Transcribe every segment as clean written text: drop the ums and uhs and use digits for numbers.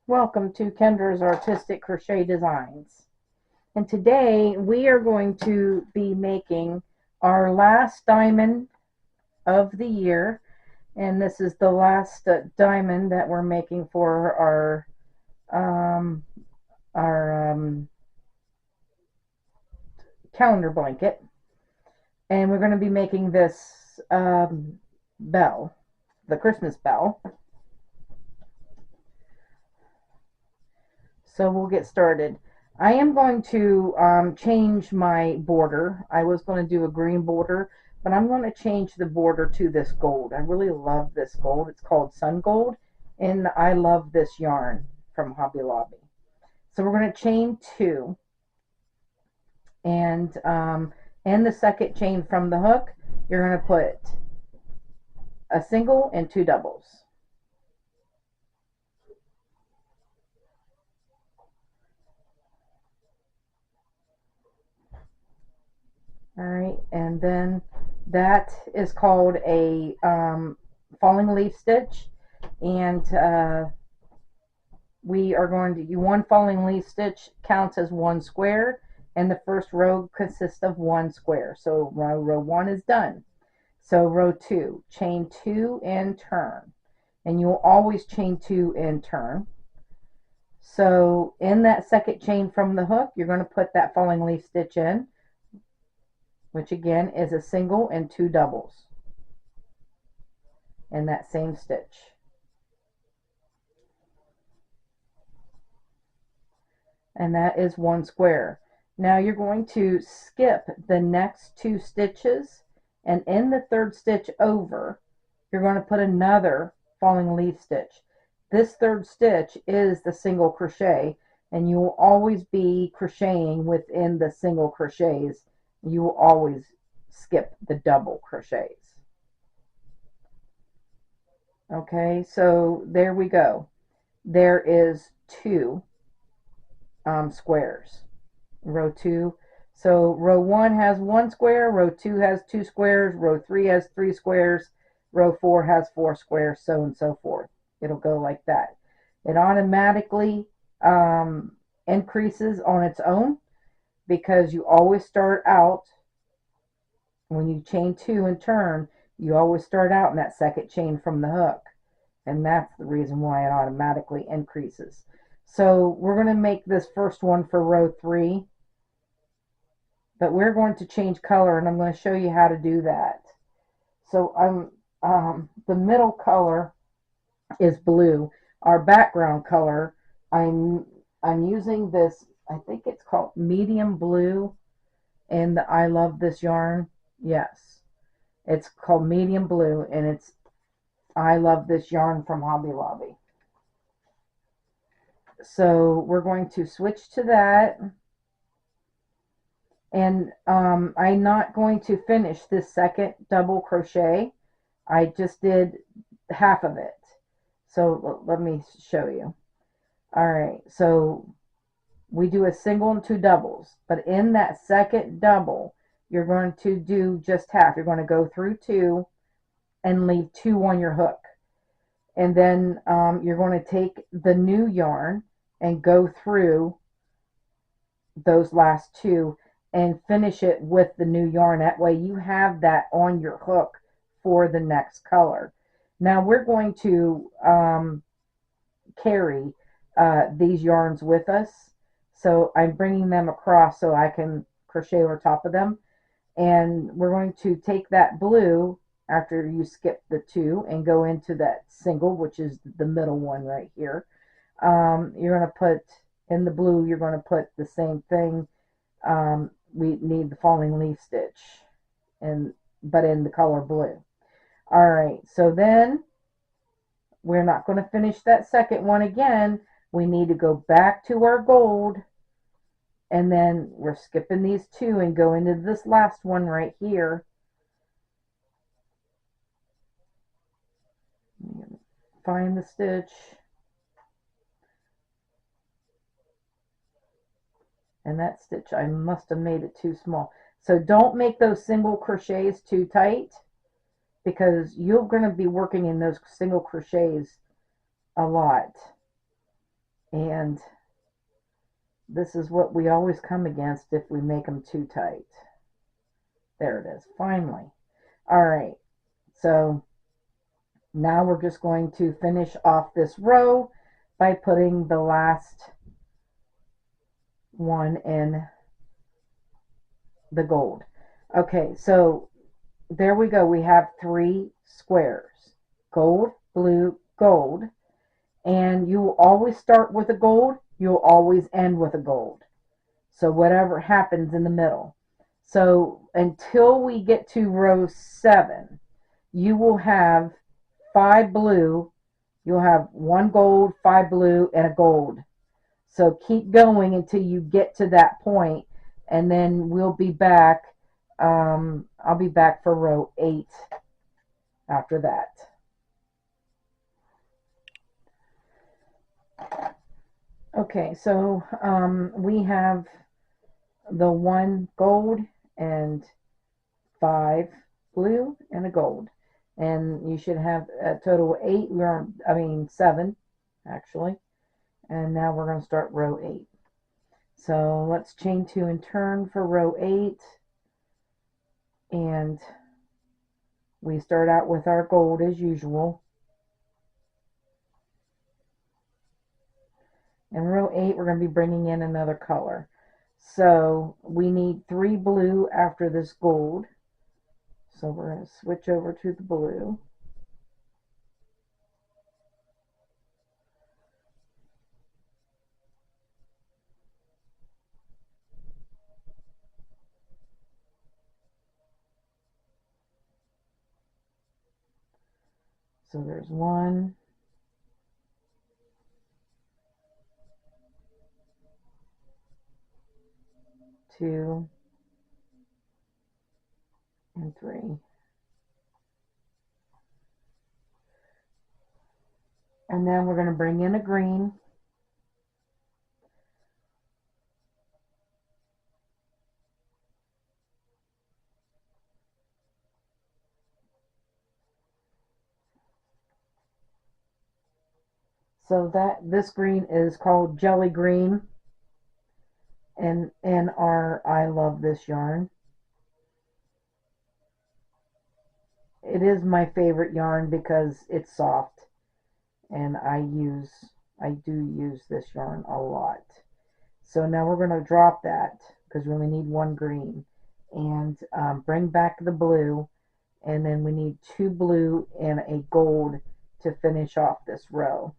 Welcome to Kendra's Artistic Crochet Designs. And today we are going to be making our last diamond of the year. And this is the last diamond that we're making for our calendar blanket. And we're going to be making this bell, the Christmas bell. So we'll get started. I am going to change my border. I was going to do a green border, but I'm going to change the border to this gold. I really love this gold. It's called Sun Gold, and I love this yarn from Hobby Lobby. So we're going to chain 2, and in the second chain from the hook, you're going to put a single and 2 doubles. All right, and then that is called a falling leaf stitch, and we are going to do one falling leaf stitch counts as 1 square, and the first row consists of 1 square. So row 1 is done. So row 2, chain 2 and turn, and you'll always chain 2 and turn. So in that second chain from the hook, you're going to put that falling leaf stitch in, which again is a single and 2 doubles in that same stitch. And that is 1 square. Now you're going to skip the next 2 stitches, and in the third stitch over, you're going to put another falling leaf stitch. This third stitch is the single crochet, and you will always be crocheting within the single crochets. You will always skip the double crochets. Okay, so there we go. There is 2 squares. Row 2. So row 1 has 1 square, row 2 has 2 squares, row 3 has 3 squares, row 4 has 4 squares, so and so forth. It'll go like that. It automatically increases on its own, because you always start out, when you chain 2 and turn, you always start out in that second chain from the hook, and that's the reason why it automatically increases. So we're going to make this first one for row 3, but we're going to change color, and I'm going to show you how to do that. So the middle color is blue. Our background color, I'm using this, I think it's called medium blue, and I love this yarn. Yes, it's called medium blue, and I love this yarn from Hobby Lobby. So we're going to switch to that, and I'm not going to finish this second double crochet. I just did half of it. So let me show you. All right, so we do a single and 2 doubles, but in that second double, you're going to do just half. You're going to go through 2 and leave 2 on your hook. And then you're going to take the new yarn and go through those last 2 and finish it with the new yarn. That way you have that on your hook for the next color. Now we're going to carry these yarns with us. So I'm bringing them across so I can crochet over top of them. And we're going to take that blue after you skip the 2 and go into that single, which is the middle one right here. You're going to put in the blue, you're going to put the same thing. We need the falling leaf stitch, but in the color blue. All right, so then we're not going to finish that second one again. We need to go back to our gold, and then we're skipping these 2 and go into this last one right here. Find the stitch, and that stitch, I must have made it too small. So don't make those single crochets too tight, because you're going to be working in those single crochets a lot. And this is what we always come against if we make them too tight. There it is, finally. All right, so now we're just going to finish off this row by putting the last one in the gold. Okay, so there we go. We have 3 squares. Gold, blue, gold. And you will always start with a gold. You'll always end with a gold. So whatever happens in the middle. So until we get to row 7, you will have 5 blue. You'll have 1 gold, 5 blue, and a gold. So keep going until you get to that point, and then we'll be back. I'll be back for row 8 after that. Okay, so we have the 1 gold and 5 blue and a gold. And you should have a total of 8. We're on, 7 actually. And now we're going to start row 8. So let's chain 2 and turn for row 8. And we start out with our gold as usual. In row 8, we're going to be bringing in another color. So we need 3 blue after this gold. So we're going to switch over to the blue. So there's 1, 2, and 3. And then we're going to bring in a green. So this green is called jelly green. And in our I love this yarn. It is my favorite yarn because it's soft, and I do use this yarn a lot. So now we're going to drop that because we only need 1 green, and bring back the blue, and then we need 2 blue and a gold to finish off this row.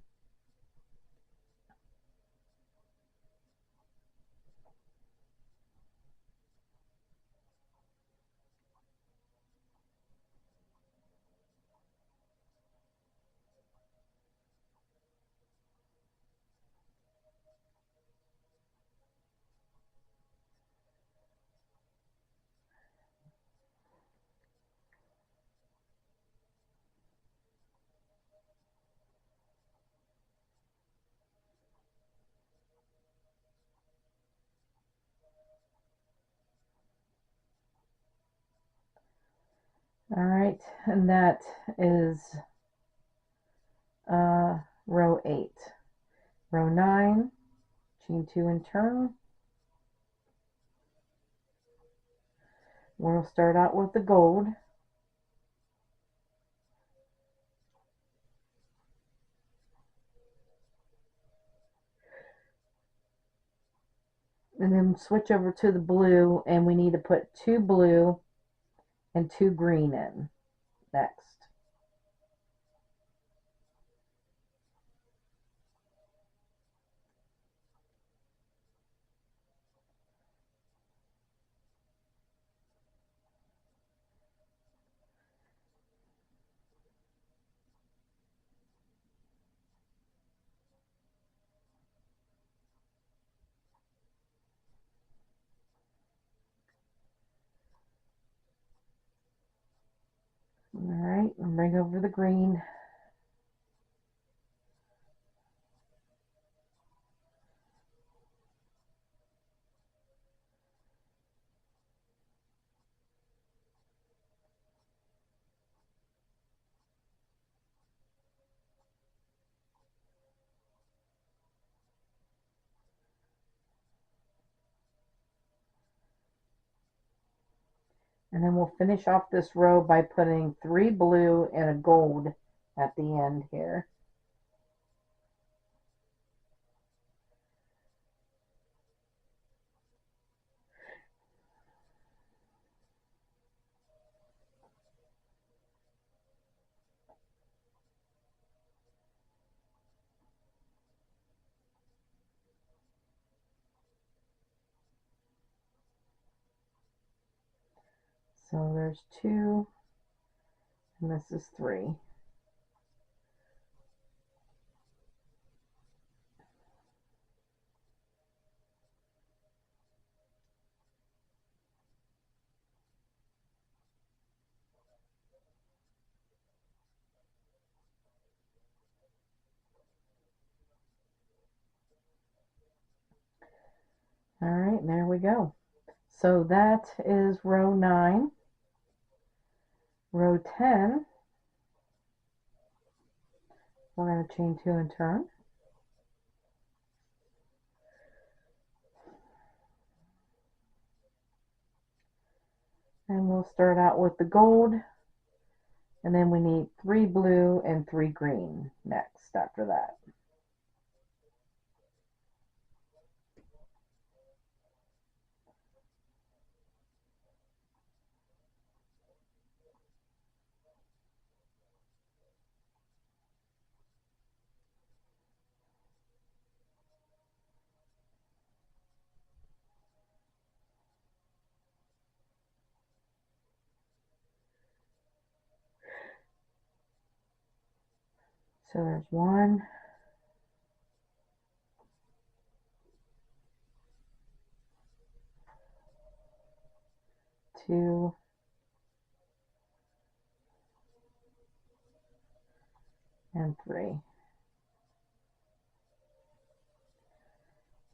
All right, and that is row 8. Row 9, chain 2 and turn. We'll start out with the gold. And then switch over to the blue, and we need to put 2 blue and 2 green in next. All right, and bring over the green. And then we'll finish off this row by putting 3 blue and a gold at the end here. So there's 2, and this is 3. All right, there we go. So that is row 9. Row 10, we're going to chain 2 and turn. And we'll start out with the gold, and then we need 3 blue and 3 green next after that. So there's 1, 2, and 3.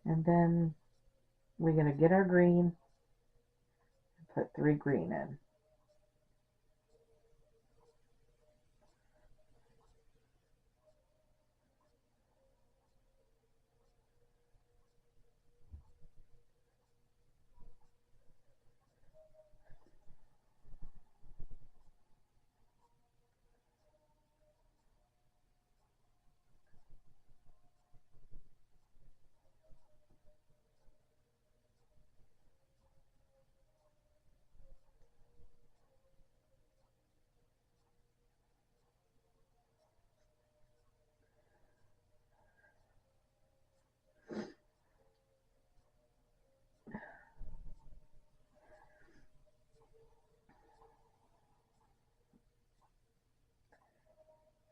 And then we're going to get our green and put 3 green in.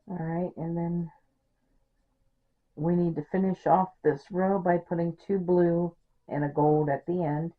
All right, and then we need to finish off this row by putting 2 blue and a gold at the end.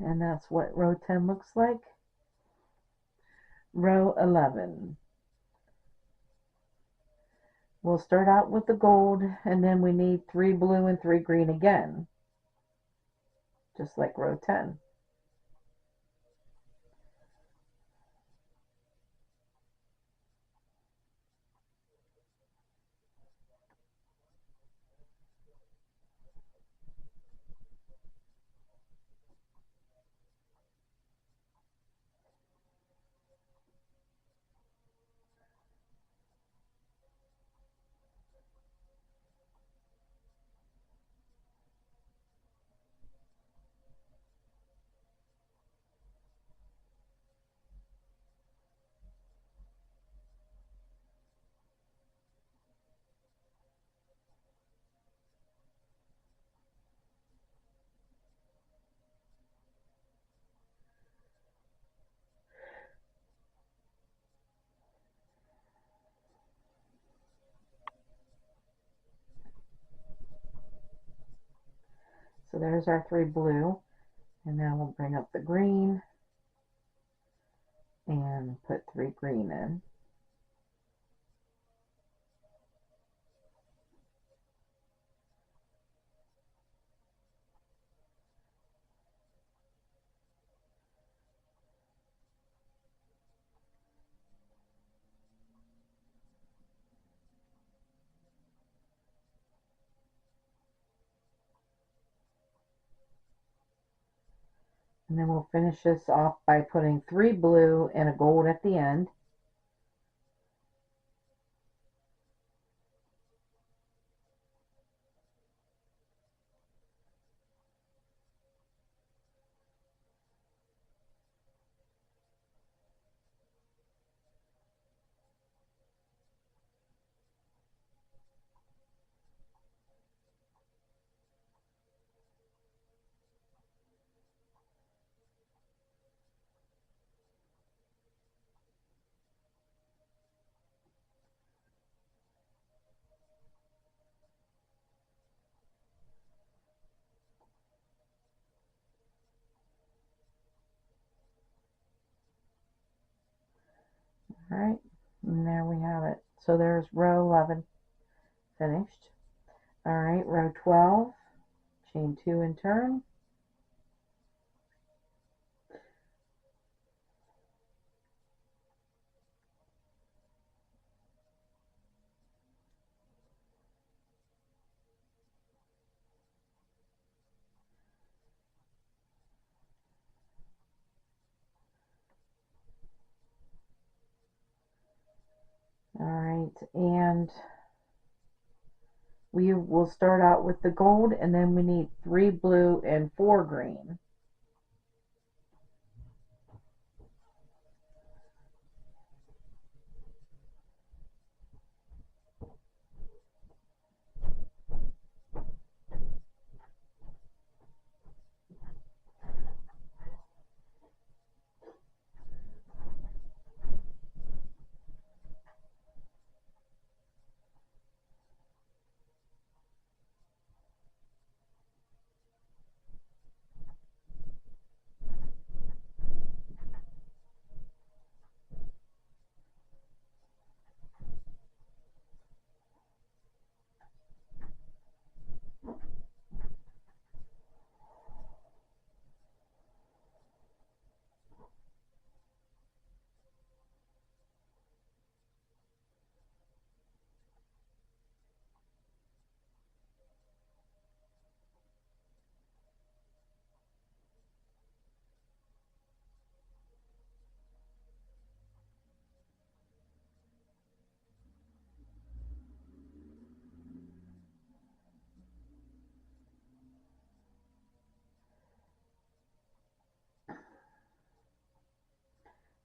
And that's what row 10 looks like. Row 11. We'll start out with the gold, and then we need 3 blue and 3 green again, just like row 10. So there's our 3 blue, and now we'll bring up the green and put 3 green in. And then we'll finish this off by putting 3 blue and a gold at the end. Alright, and there we have it. So there's row 11 finished. Alright, row 12, chain 2 and turn. Alright, and we will start out with the gold, and then we need 3 blue and 4 green.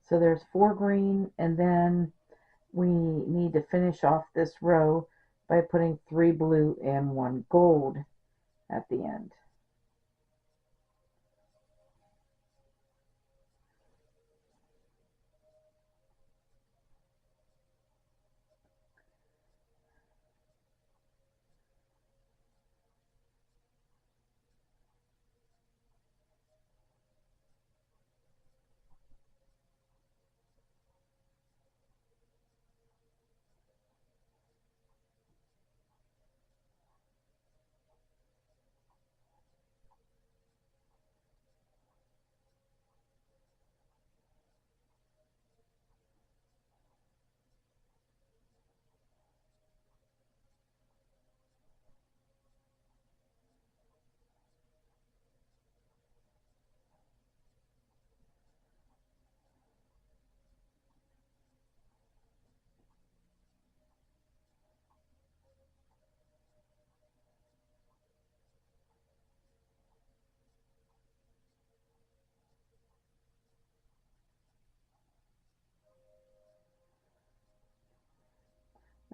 So there's 4 green, and then we need to finish off this row by putting 3 blue and 1 gold at the end.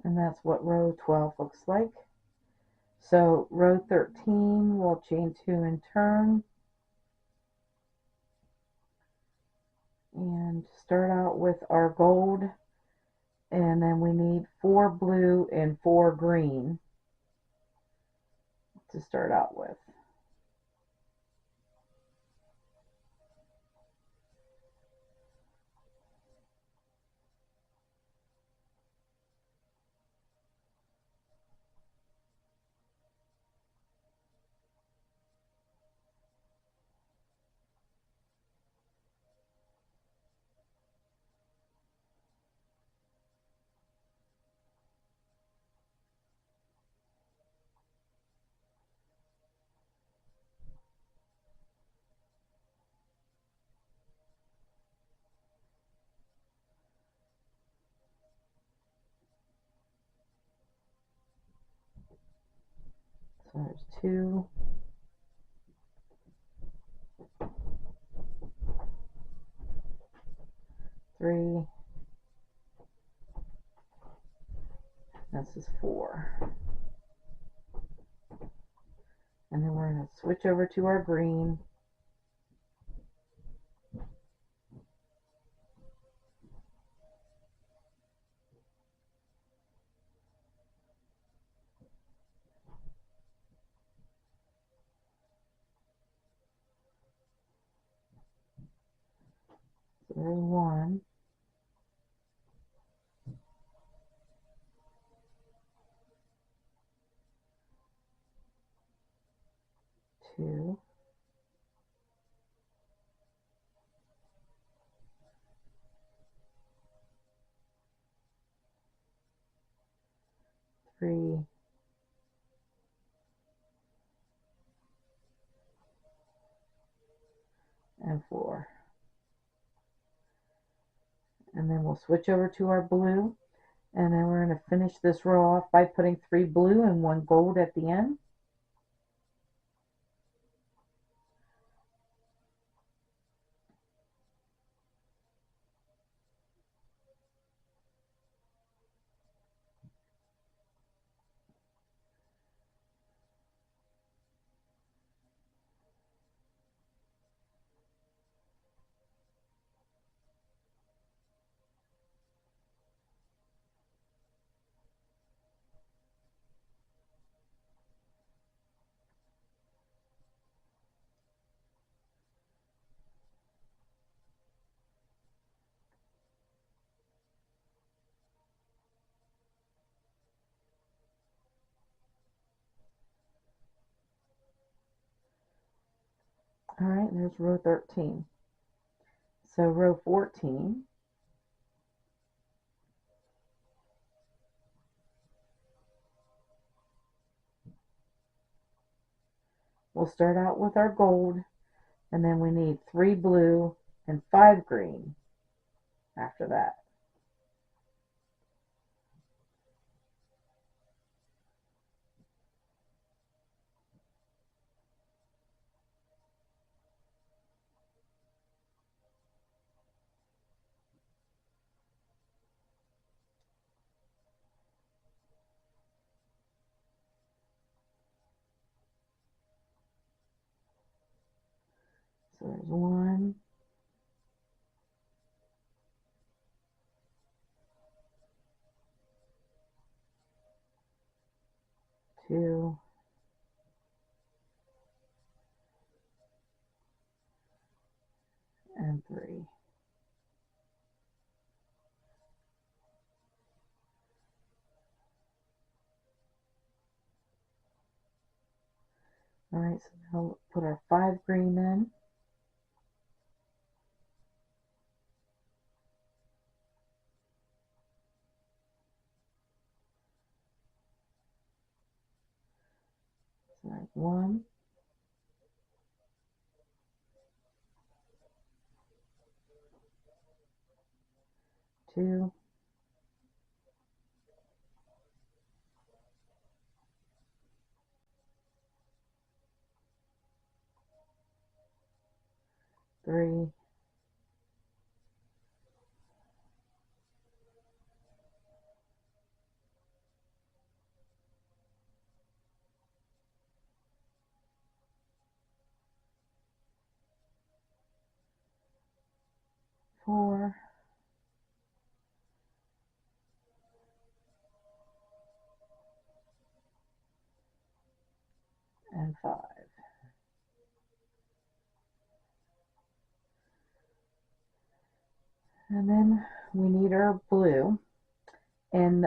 And that's what row 12 looks like. So row 13, we'll chain 2 and turn, and start out with our gold, and then we need 4 blue and 4 green to start out with. there's 2, 3, this is 4. And then we're going to switch over to our green. So there's 1. 2. 3. And 4. And then we'll switch over to our blue. And then we're going to finish this row off by putting 3 blue and 1 gold at the end. All right, there's row 13. So row 14, we'll start out with our gold, and then we need 3 blue and 5 green after that. So there's 1, 2, and 3. All right, so now we'll put our 5 green in. So there's 1, 2, 3, 4, and 5. And then we need our blue. And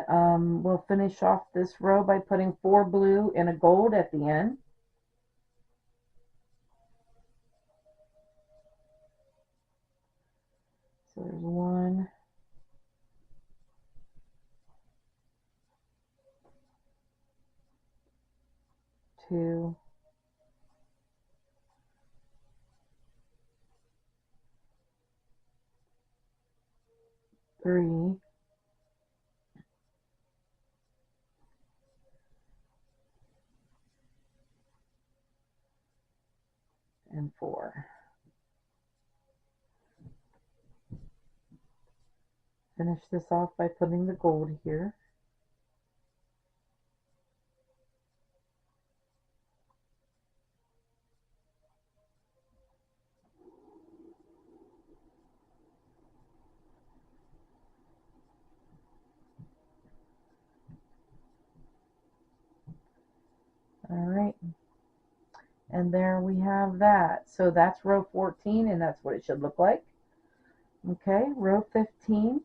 we'll finish off this row by putting 4 blue and a gold at the end. So there's 1, 2, 3, Finish this off by putting the gold here. All right, and there we have that. So that's row 14, and that's what it should look like. Okay, row 15.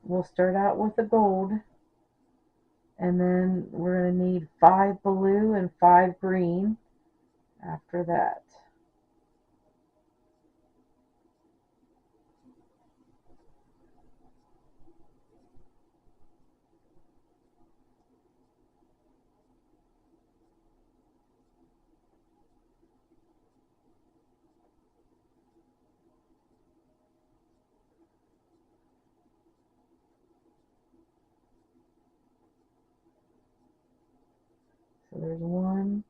We'll start out with the gold, and then we're going to need 5 blue and 5 green after that. So there's 1,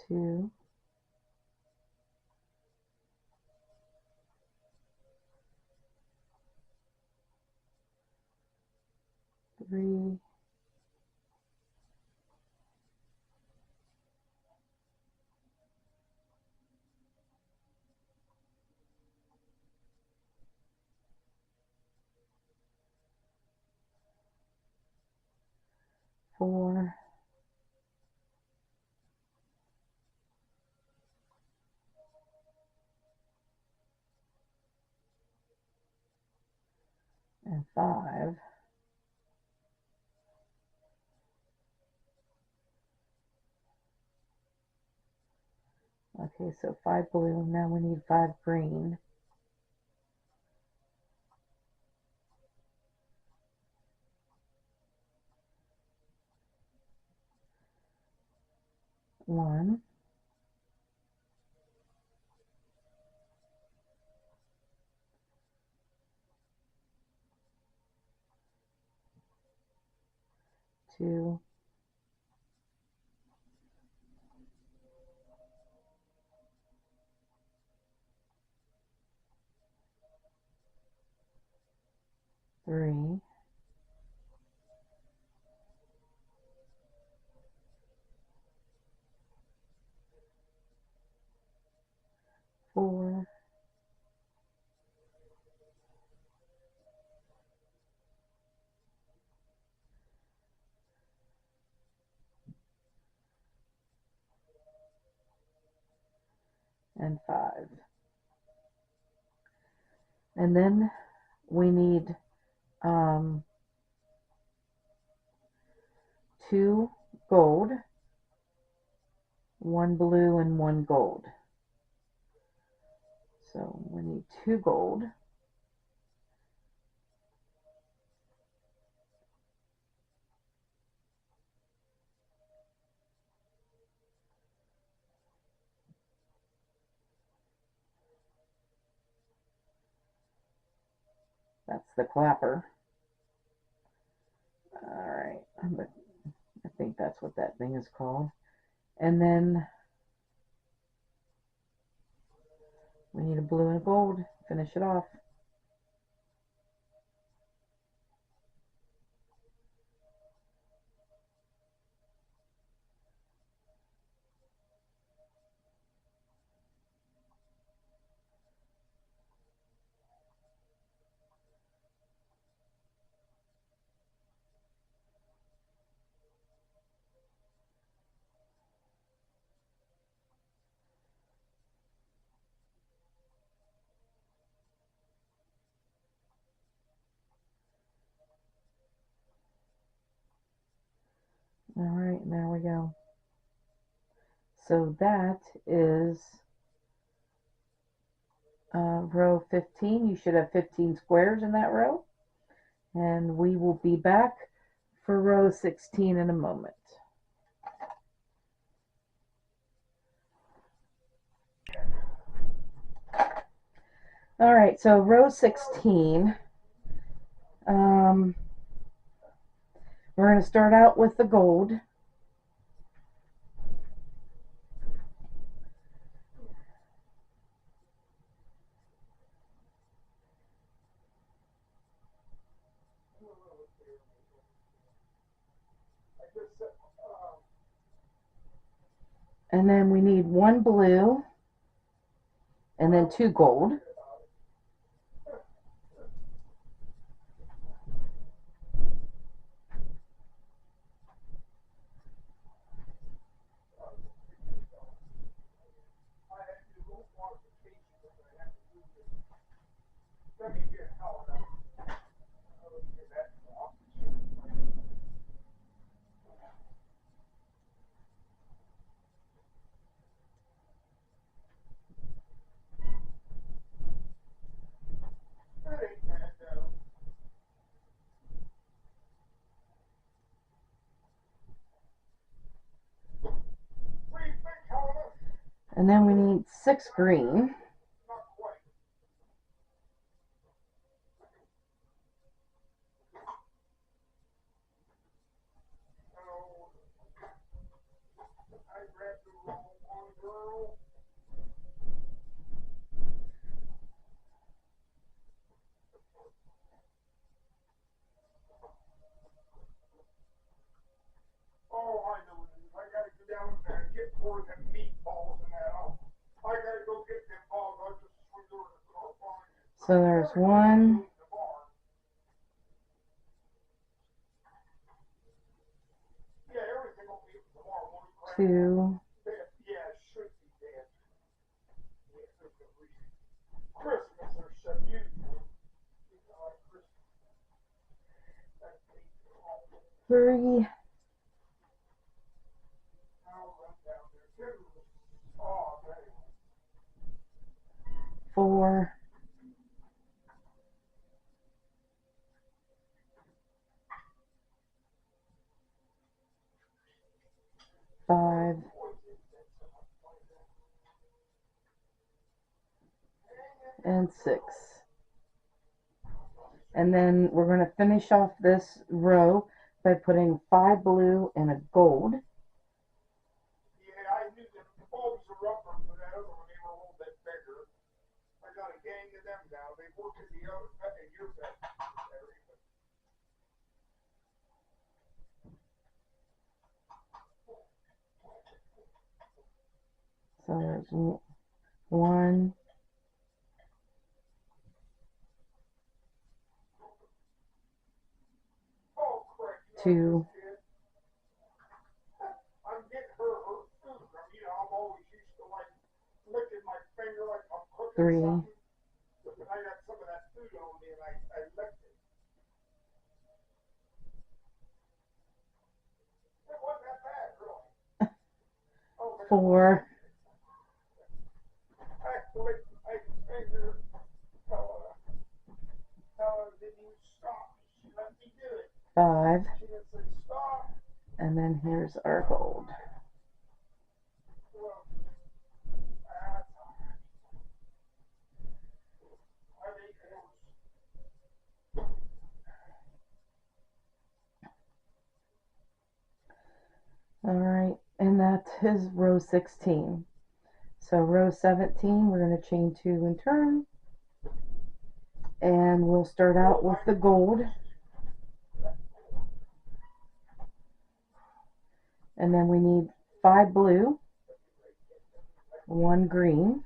2, 3, 4, and 5. Okay, so 5 blue, now we need 5 green. One, 2, 3, 4, and 5. And then we need 2 gold, 1 blue, and 1 gold. So we need 2 gold. That's the clapper. Alright, I think that's what that thing is called. And then we need a blue and a gold. Finish it off. Alright, there we go. So that is row 15. You should have 15 squares in that row. And we will be back for row 16 in a moment. All right, so row 16, We're going to start out with the gold. And then we need one blue and then two gold. And then we need 6 green. So there's 1, 2, 3, 4, 5, and 6. And then we're going to finish off this row by putting 5 blue and a gold. So there's 1, 2, 3, 4, 5, and then here's our gold. Alright, and that is row 16. So row 17, we're going to chain 2 and turn. And we'll start out with the gold. And then we need 5 blue, 1 green.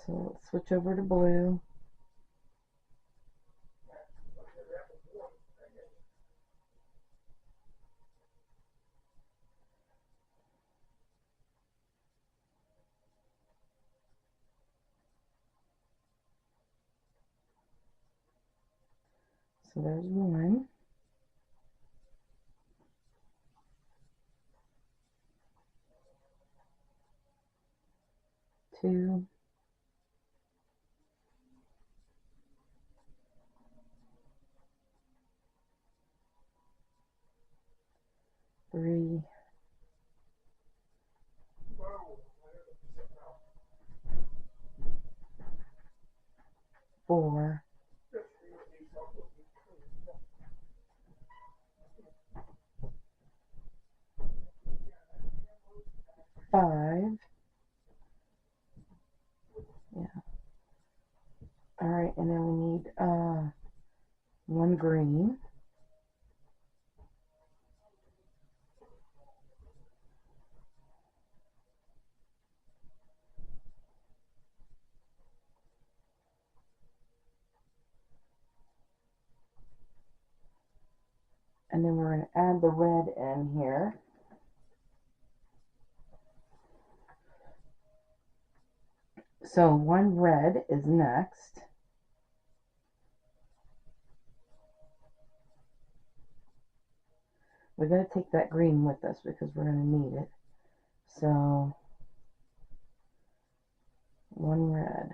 So let's switch over to blue. So there's 1. 2, 3, 4, 5. Yeah. All right, and then we need 1 green. And then we're going to add the red in here. So 1 red is next. We got to take that green with us because we're going to need it. So 1 red.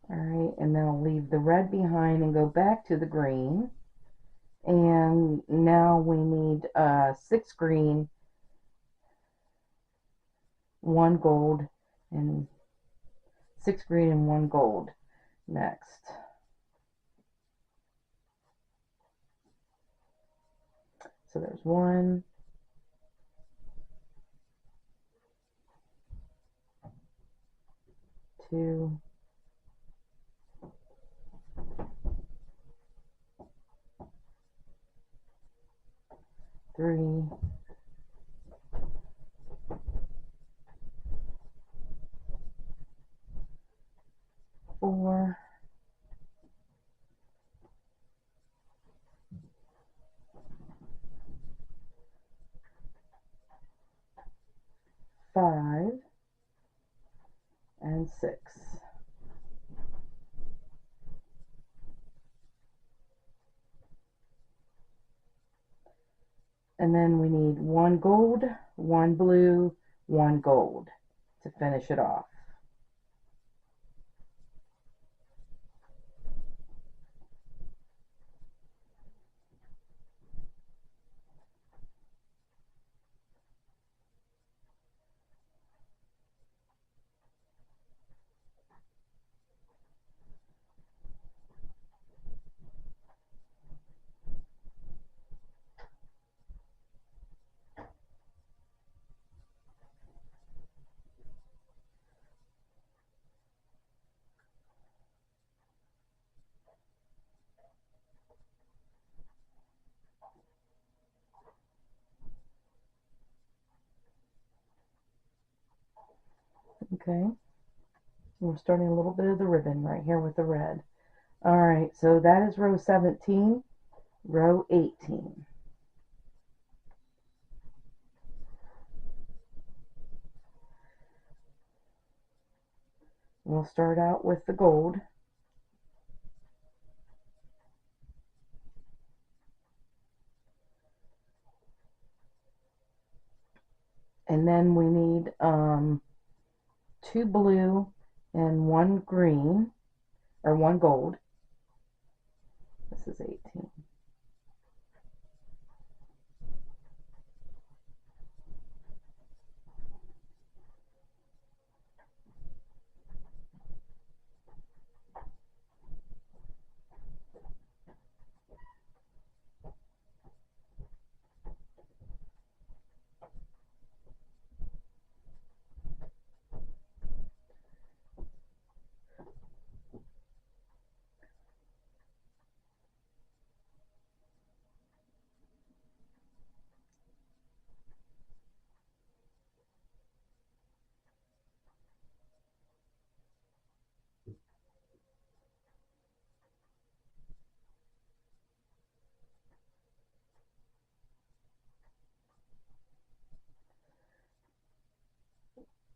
Alright, and then I'll leave the red behind and go back to the green. And now we need 6 green, 1 gold, and 6 green and 1 gold next. So there's 1, 2, 3, 4, 5, and 6. And then we need 1 gold, 1 blue, 1 gold to finish it off. Okay, we're starting a little bit of the ribbon right here with the red. Alright, so that is row 17, row 18. We'll start out with the gold. And then we need 2 blue and 1 green, or 1 gold. This is 18.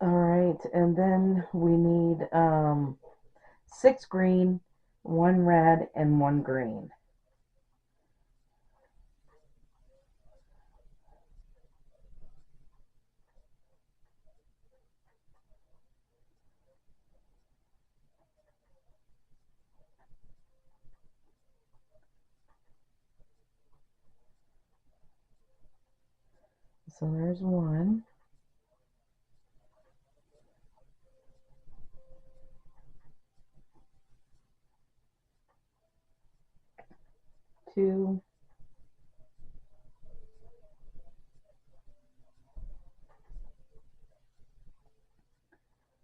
Alright, and then we need 6 green, 1 red, and 1 green. So there's 1. 2,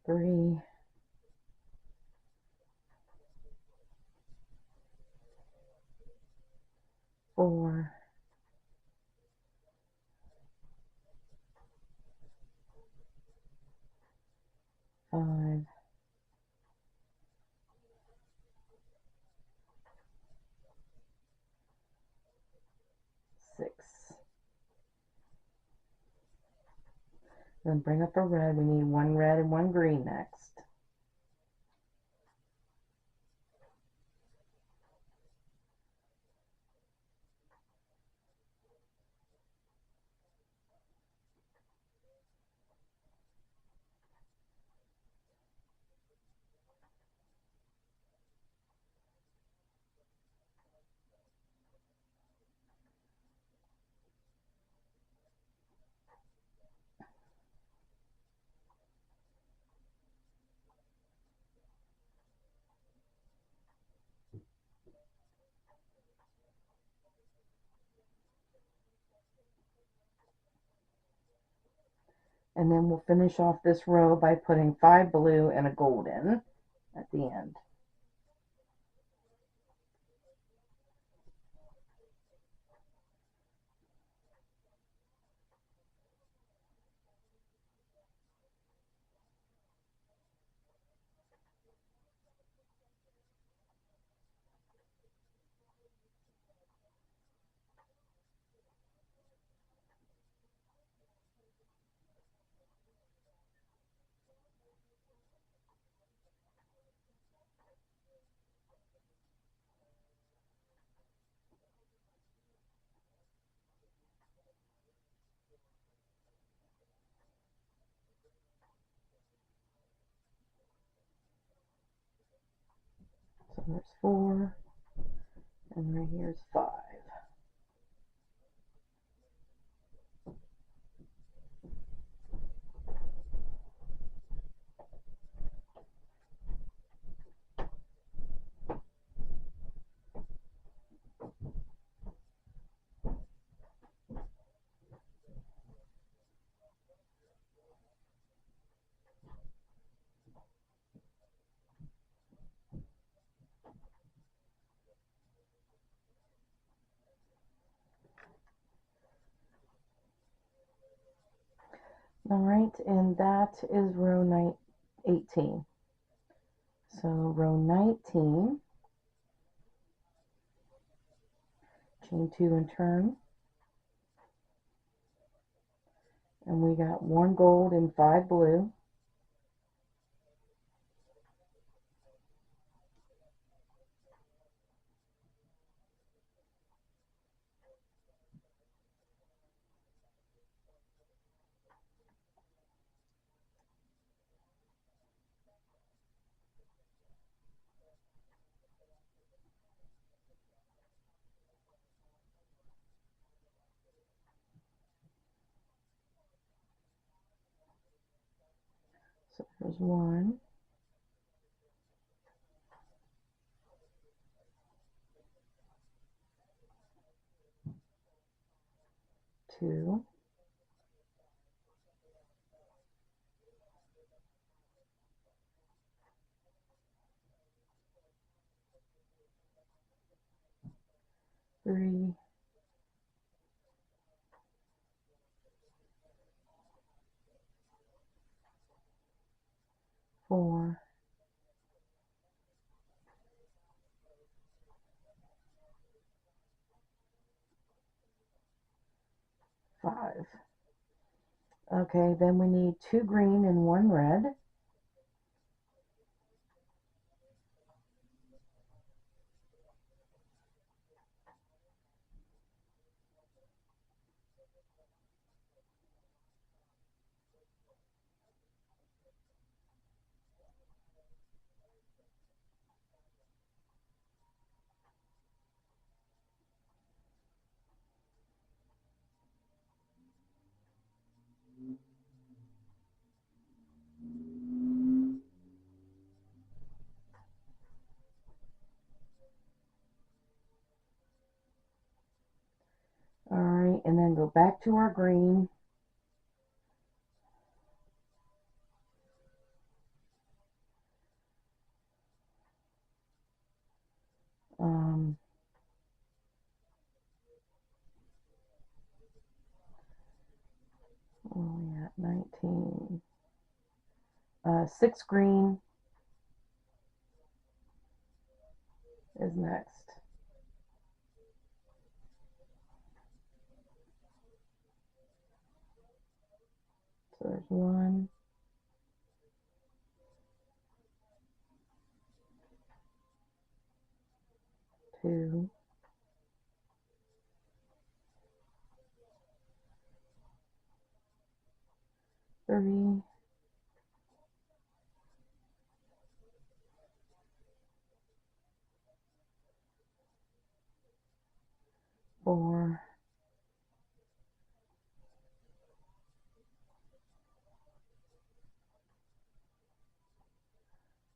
3, 4, 5, 6. Then bring up a red. We need 1 red and 1 green next. And then we'll finish off this row by putting 5 blue and a gold in at the end. So there's 4, and right here's 5. All right, and that is row 18. So row 19, chain 2 and turn. And we got 1 gold and 5 blue. So there's 1, 2, 3, 4, 5. Okay, then we need 2 green and 1 red. All right, and then go back to our green. Um, where are we at? 19. 6 green is next. So there's 1, 2, 3, 4,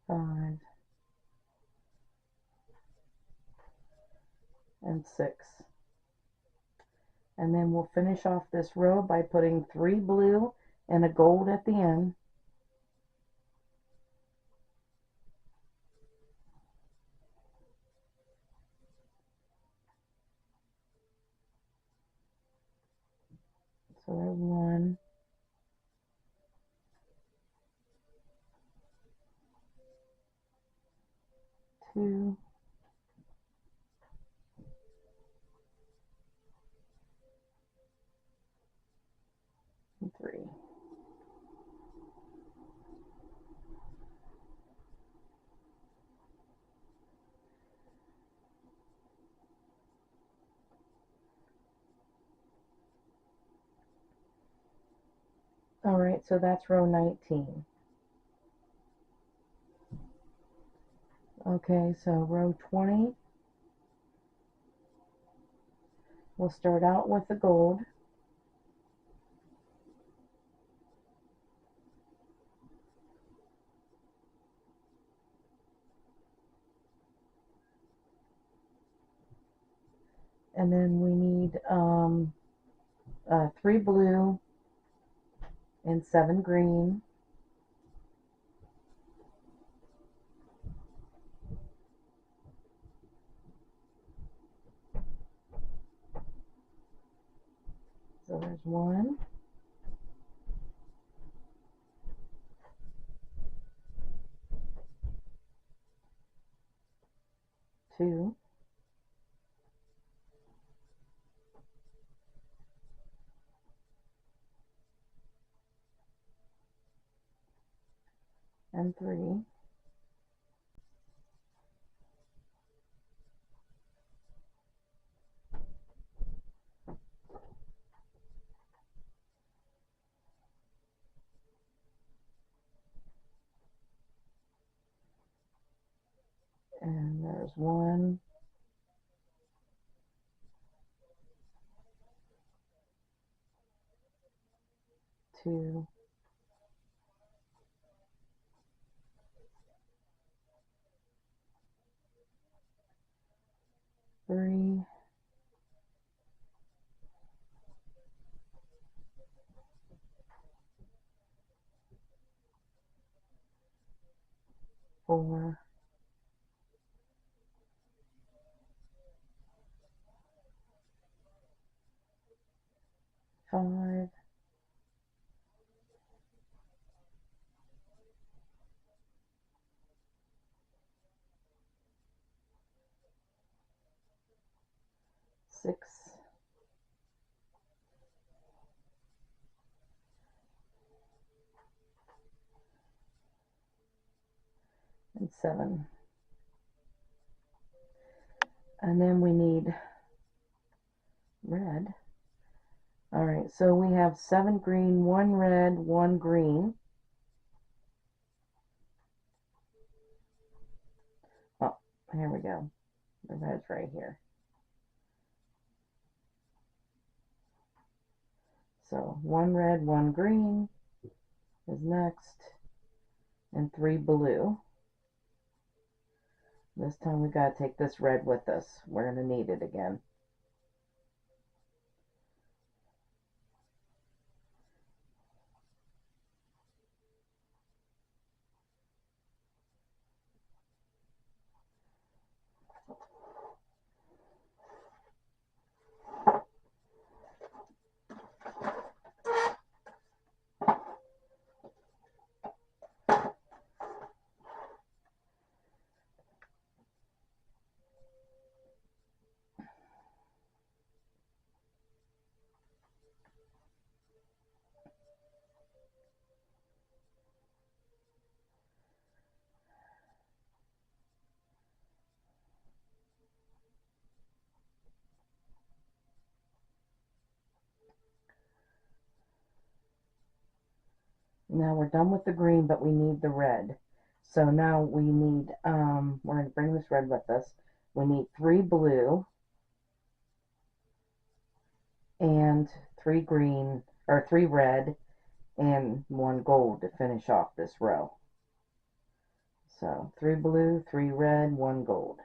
5, and 6. And then we'll finish off this row by putting 3 blue and a gold at the end. So there's 1, 2, and 3. All right, so that's row 19. Okay, so row 20, we'll start out with the gold. And then we need 3 blue and 7 green. So there's 1, 2, and 3. And there's 1, 2, 3, 4, 5, 6, and 7. And then we need red. All right, so we have 7 green, 1 red, 1 green. Oh, here we go. The red's right here. So 1 red, 1 green is next, and 3 blue. This time we got to take this red with us. We're going to need it again. Now we're done with the green, but we need the red. So now we need, we're going to bring this red with us. We need 3 blue and 3 green, or 3 red and 1 gold to finish off this row. So 3 blue, 3 red, 1 gold.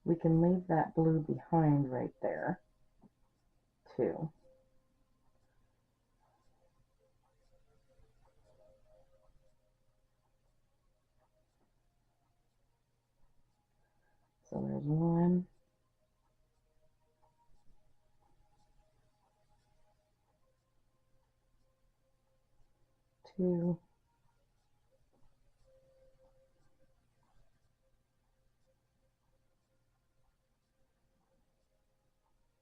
We can leave that blue behind right there, too. So there's 1, 2,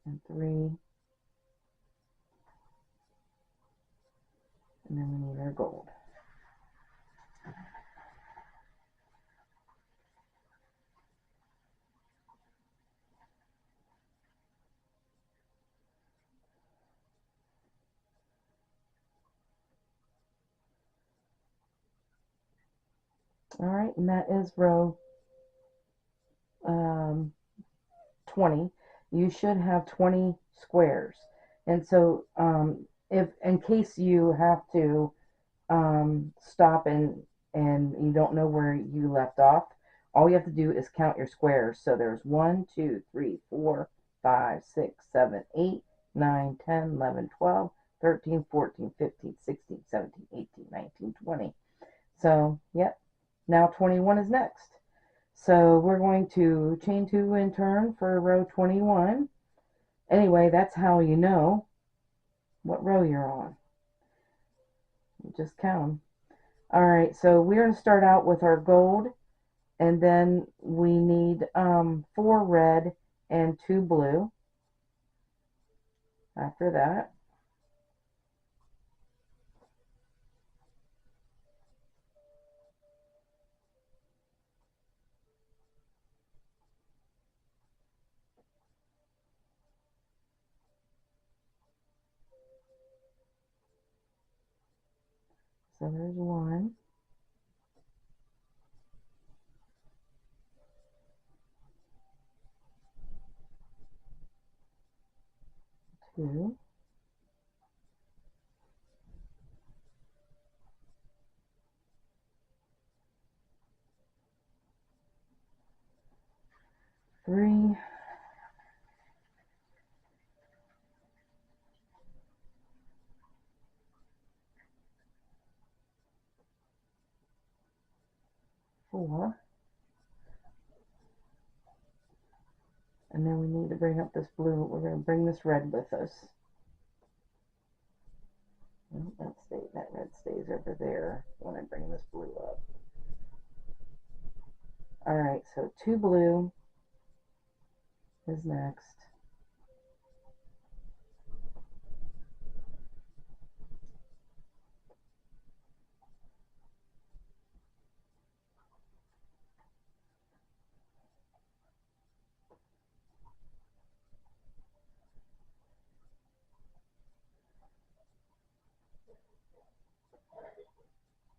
and 3, and then we need our gold. Alright, and that is row 20. You should have 20 squares. And so if in case you have to stop and you don't know where you left off, all you have to do is count your squares. So there's 1, 2, 3, 4, 5, 6, 7, 8, 9, 10, 11, 12, 13, 14, 15, 16, 17, 18, 19, 20. So, yep, now 21 is next. So we're going to chain 2 and turn for row 21. Anyway, that's how you know what row you're on. You just count them. Alright, so we're going to start out with our gold, and then we need 4 red and 2 blue after that. So there's 1, 2, 3, 4, and then we need to bring up this blue. We're going to bring this red with us. That red stays over there when I bring this blue up. Alright, so 2 blue is next.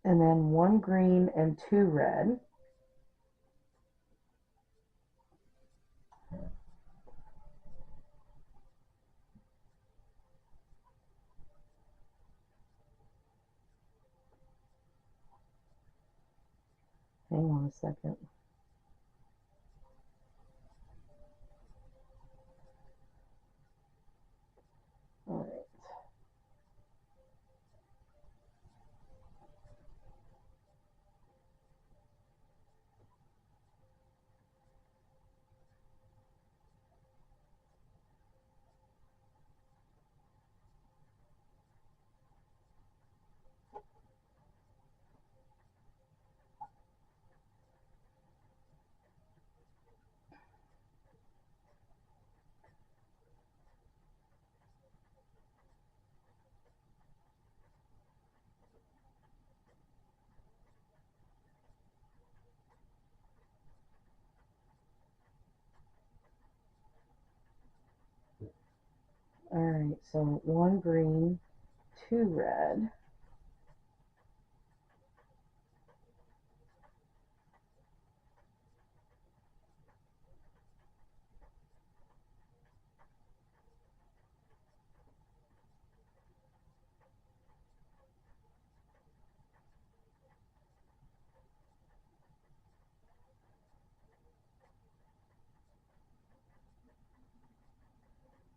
And then 1 green and 2 red. Hang on a second. Alright. Alright, so 1 green, 2 red.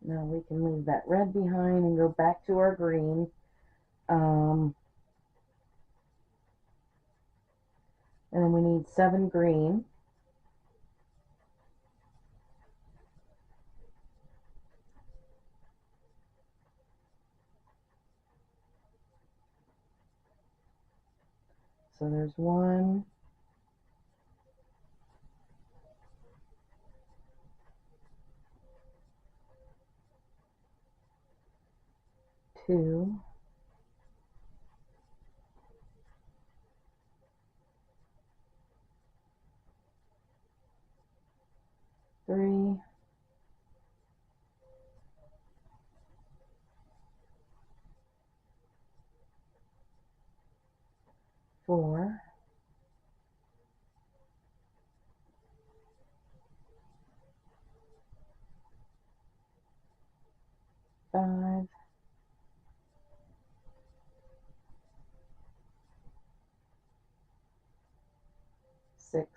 Now we can leave that red behind and go back to our green. And then we need 7 green. So there's 1, 2, 3, 4, 5, 6,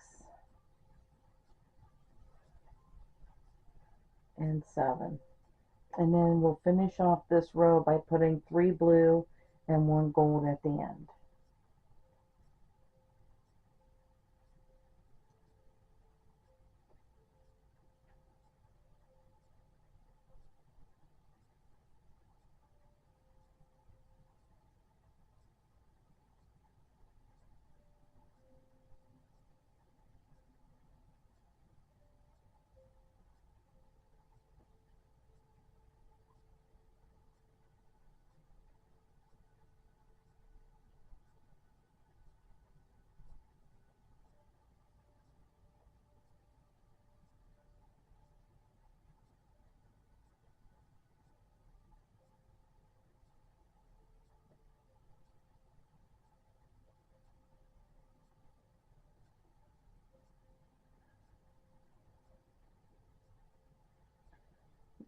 and 7. And then we'll finish off this row by putting 3 blue and 1 gold at the end.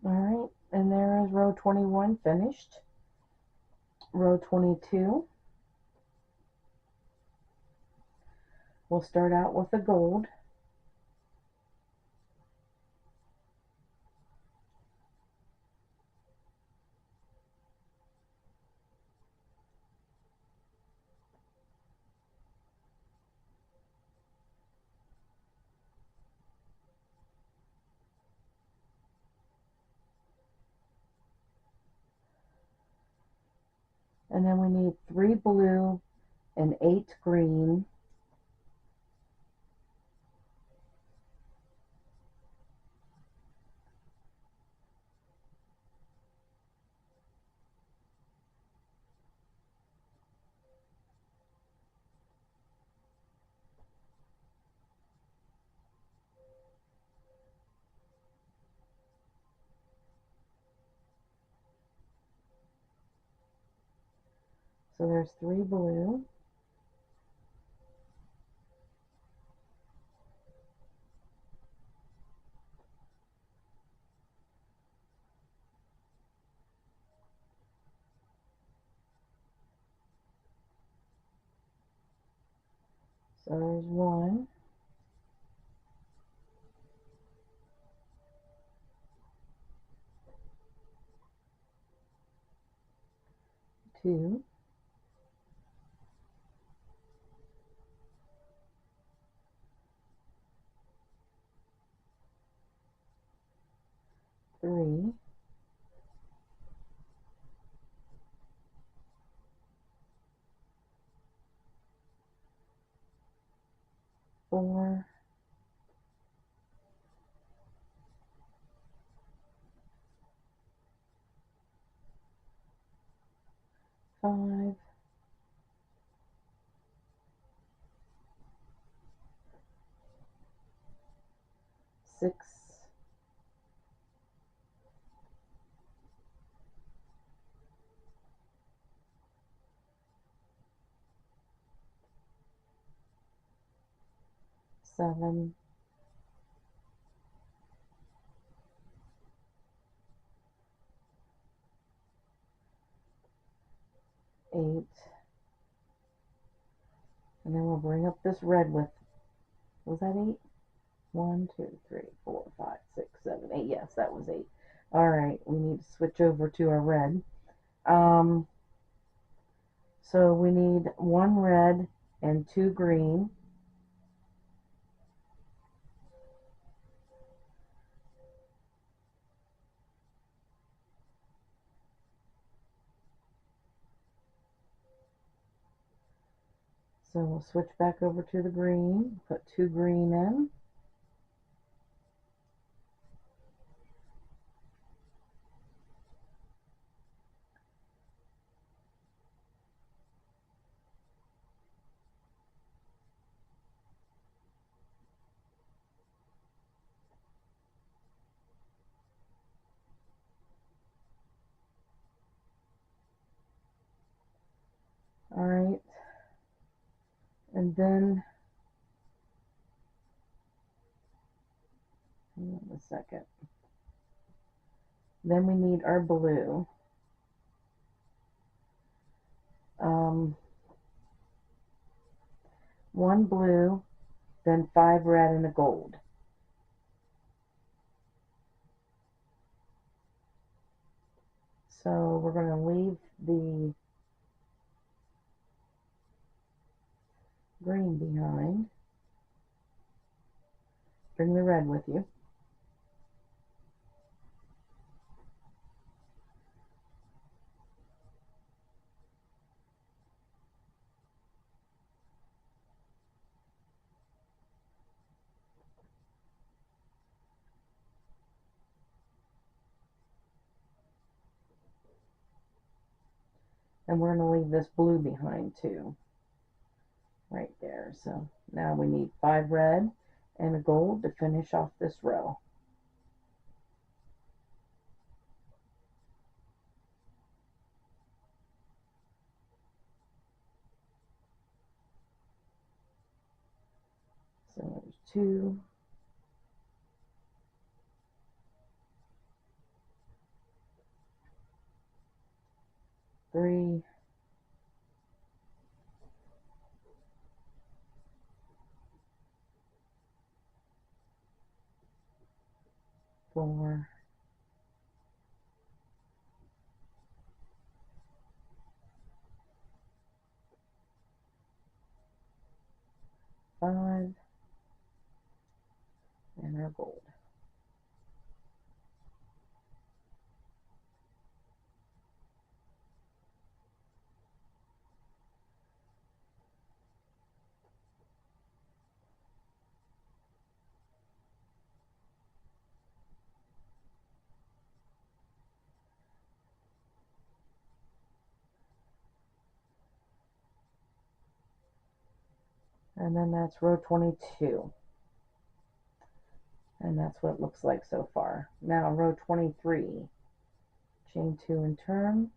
Alright, and there is row 21 finished. Row 22, we'll start out with the gold. And then we need 3 blue and 8 green. So there's 3 blue. So there's 1, 2, 3, 4, 5, 6, 7, 8, and then we'll bring up this red with, was that 8? 1, 2, 3, 4, 5, 6, 7, 8. Yes, that was 8. All right, we need to switch over to our red. So we need 1 red and 2 green. So we'll switch back over to the green, put 2 green in. All right, and then, hang on a second. Then we need our blue. 1 blue, then 5 red and a gold. So we're going to leave the green behind. Bring the red with you. And we're going to leave this blue behind too. Right there. So now we need 5 red and a gold to finish off this row. So there's 2, 3, 4, 5, and our gold. And then that's row 22. And that's what it looks like so far. Now row 23. Chain 2 and turn.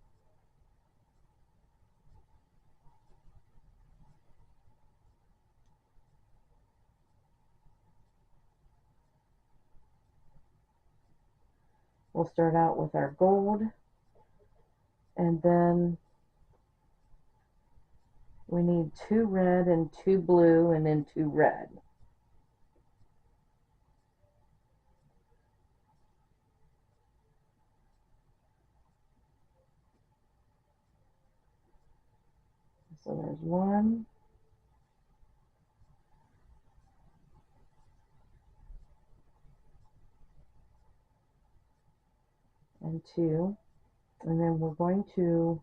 We'll start out with our gold, and then we need 2 red and 2 blue and then 2 red. So there's 1, and 2, and then we're going to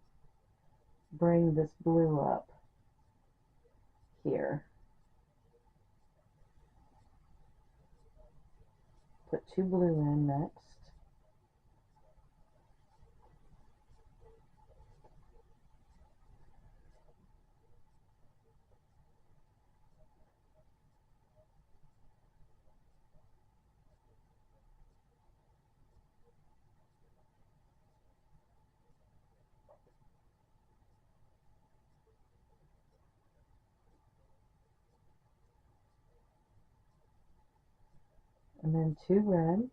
bring this blue up here. Put 2 blue in next. and then 2 red,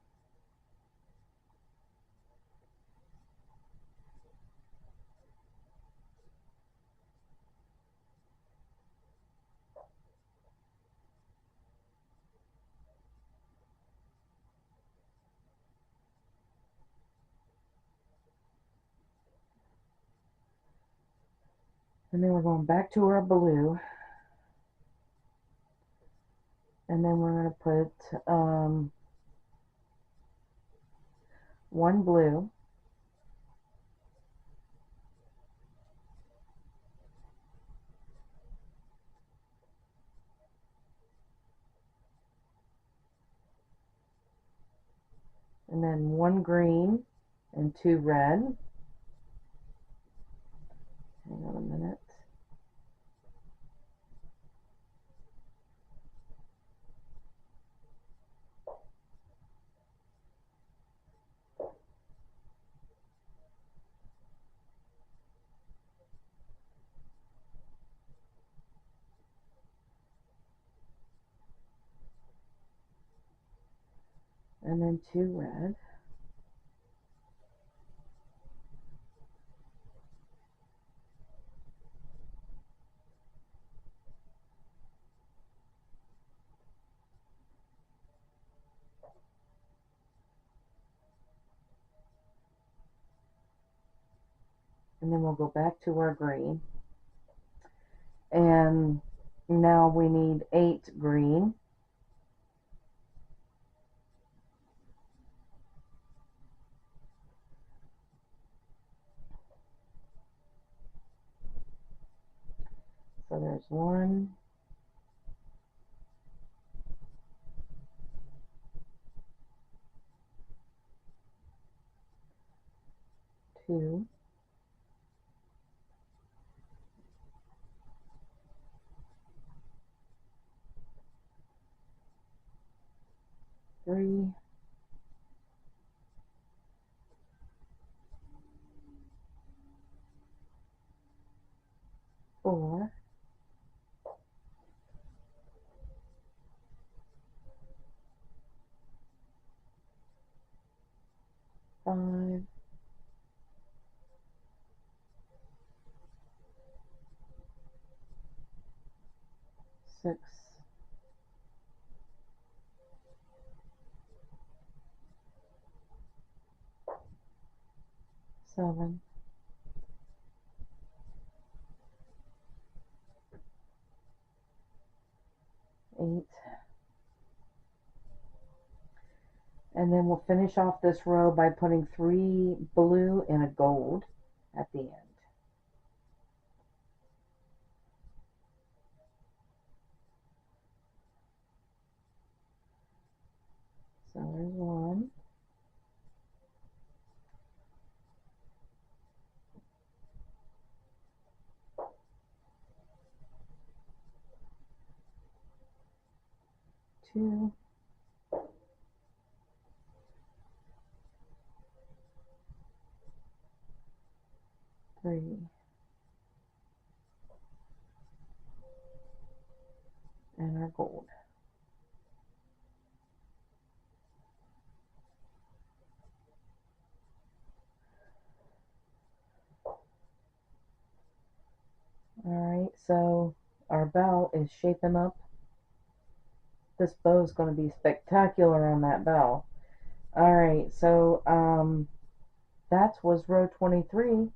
and then we're going back to our blue, and then we're going to put 1 blue, and then 1 green and 2 red. Hang on a minute. And then 2 red. And then we'll go back to our green. And now we need 8 green. So there's 1, 2, 3, 4, 5, 6, 7, 8. And then we'll finish off this row by putting 3 blue and a gold at the end. So there's 1, 2, 3, and our gold. Alright, so our bow is shaping up. This bow is going to be spectacular on that bow. Alright, so that was row 23,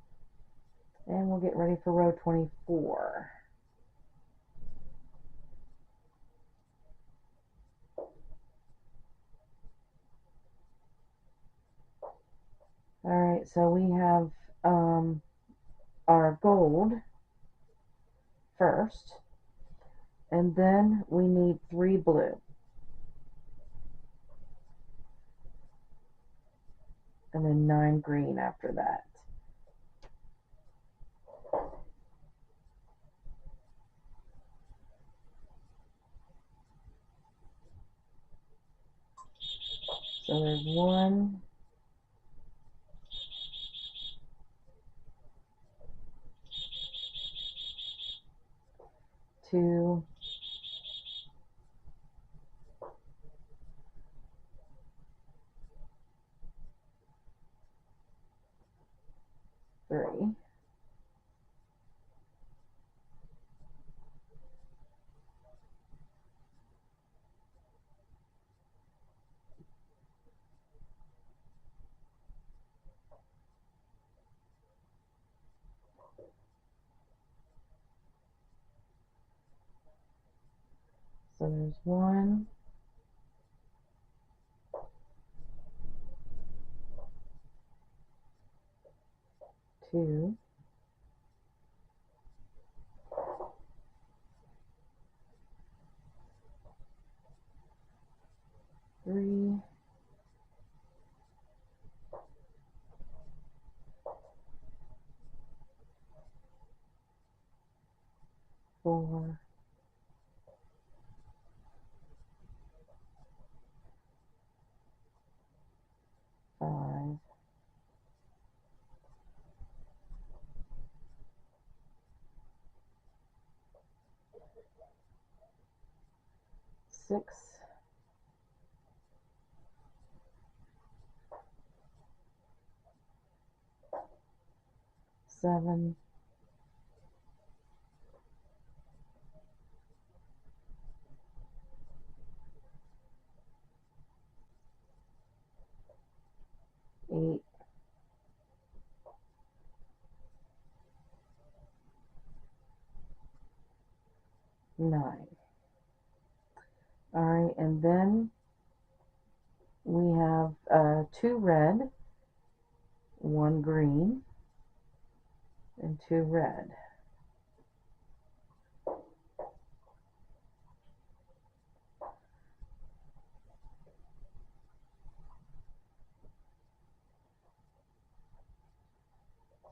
and we'll get ready for row 24. Alright, so we have our gold first, and then we need 3 blue, and then 9 green after that. So there's 1, 2, 3. So there's 1, 2, 3, 4, 5, 6, 7, 8, 9. Alright, and then we have 2 red, 1 green, and 2 red.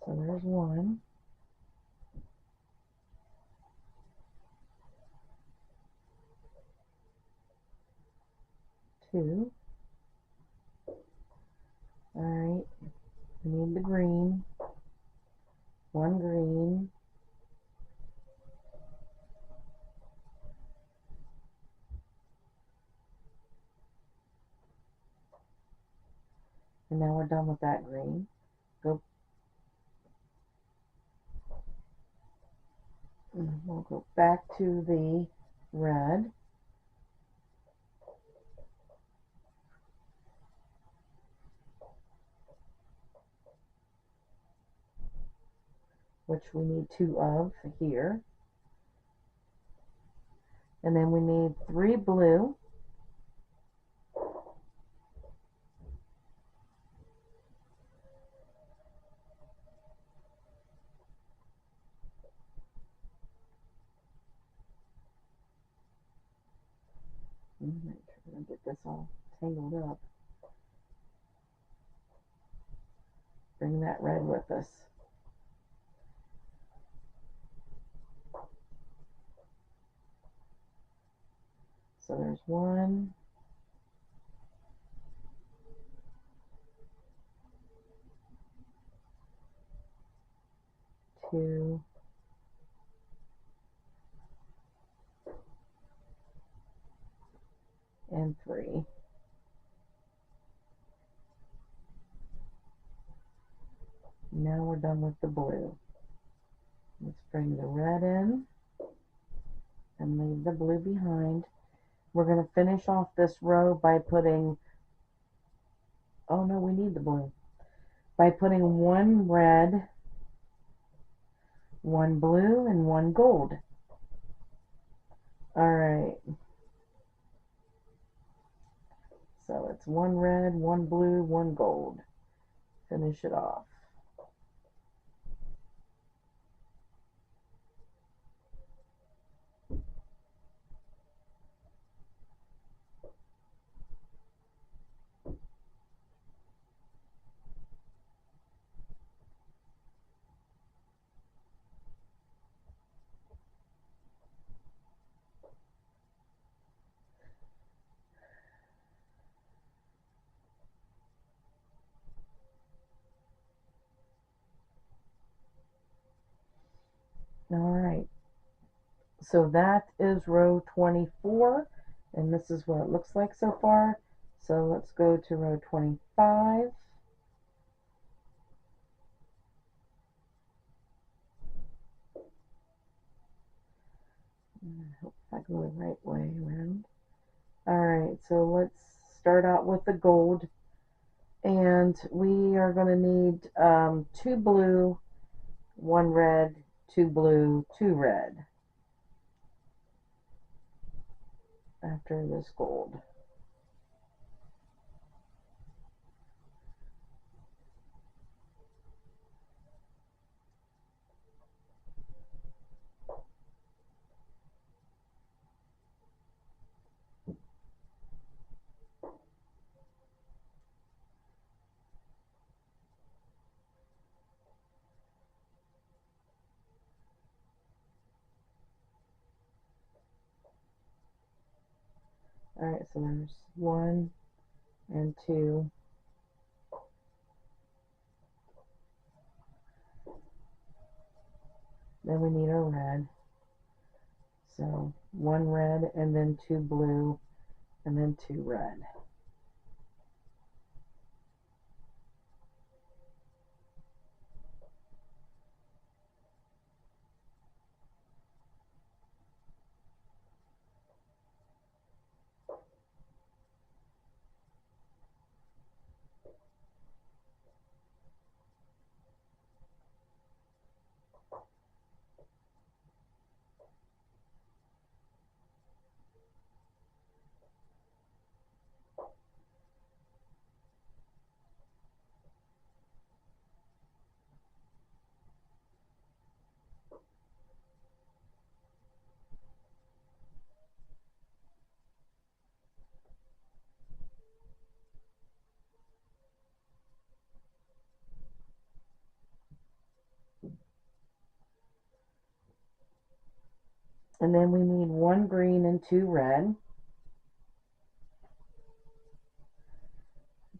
So there's 1, 2. Alright, we need the green, 1 green, and now we're done with that green. We'll go back to the red. Which we need 2 of here. And then we need 3 blue. Make sure I get this all tangled up. Bring that red with us. So there's 1, 2, and 3. Now we're done with the blue. Let's bring the red in and leave the blue behind. We're going to finish off this row by putting, oh no, we need the blue. By putting 1 red, 1 blue, and 1 gold. Alright. So it's 1 red, 1 blue, 1 gold. Finish it off. Alright. So that is row 24, and this is what it looks like so far. So let's go to row 25. I hope I go the right way around. Alright, so let's start out with the gold. And we are going to need 2 blue, 1 red, 2 blue, 2 red after this gold. Alright, so there's 1 and 2. Then we need a red. So 1 red and then 2 blue and then 2 red. And then we need 1 green and 2 red.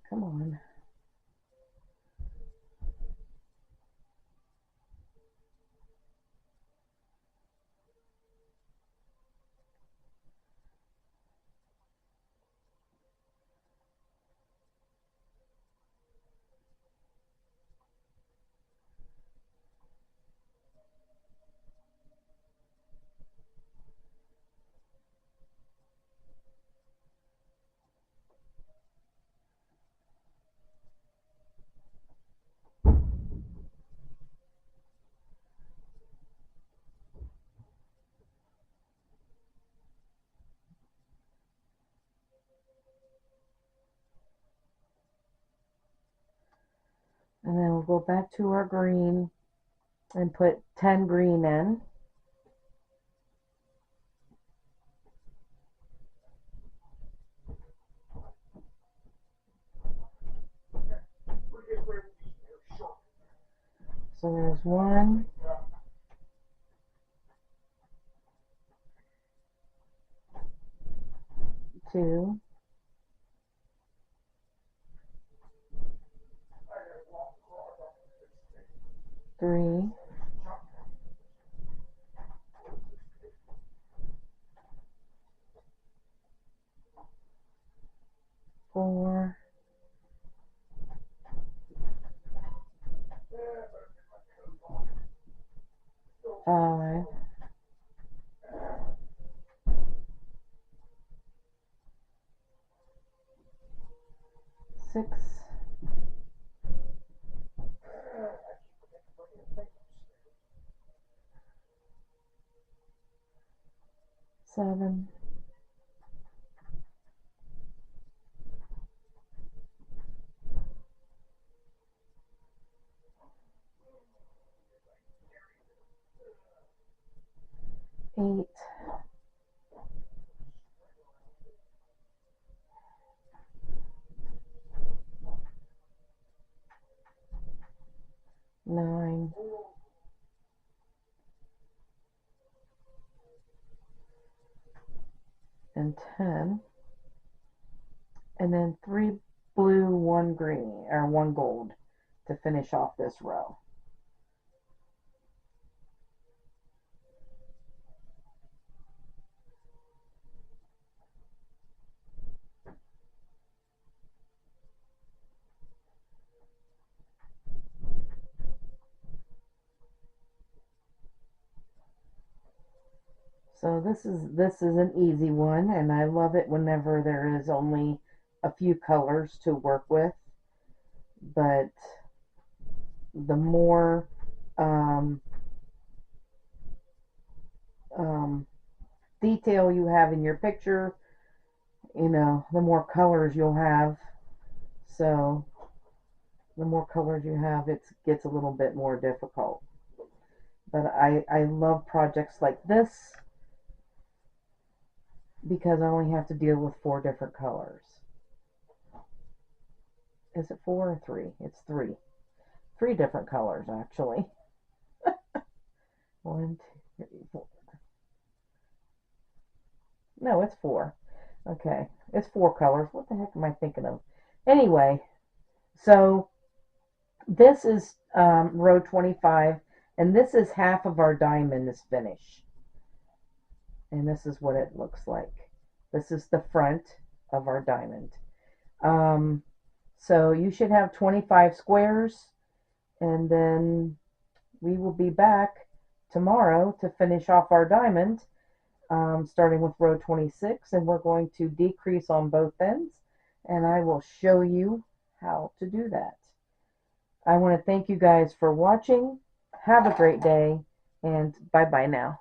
Come on. And then we'll go back to our green and put 10 green in. So there's 1, 2, 3, 4, 5, 6, 7, 8, 9, and 10. And then 3 blue, 1 green, or 1 gold to finish off this row. So this is an easy one, and I love it whenever there is only a few colors to work with. But the more um, um, detail you have in your picture, the more colors you'll have. So the more colors you have, it gets a little bit more difficult. But I love projects like this because I only have to deal with 4 different colors. Is it 4 or 3? It's 3. 3 different colors, actually. 1, 2, 3, 4. No, it's 4. Okay, it's 4 colors. What the heck am I thinking of? Anyway, so this is row 25, and this is half of our diamond is finished. And this is what it looks like. This is the front of our diamond. Um, so you should have 25 squares, and then we will be back tomorrow to finish off our diamond, starting with row 26, and we're going to decrease on both ends, and I will show you how to do that. I want to thank you guys for watching. Have a great day, and bye bye now.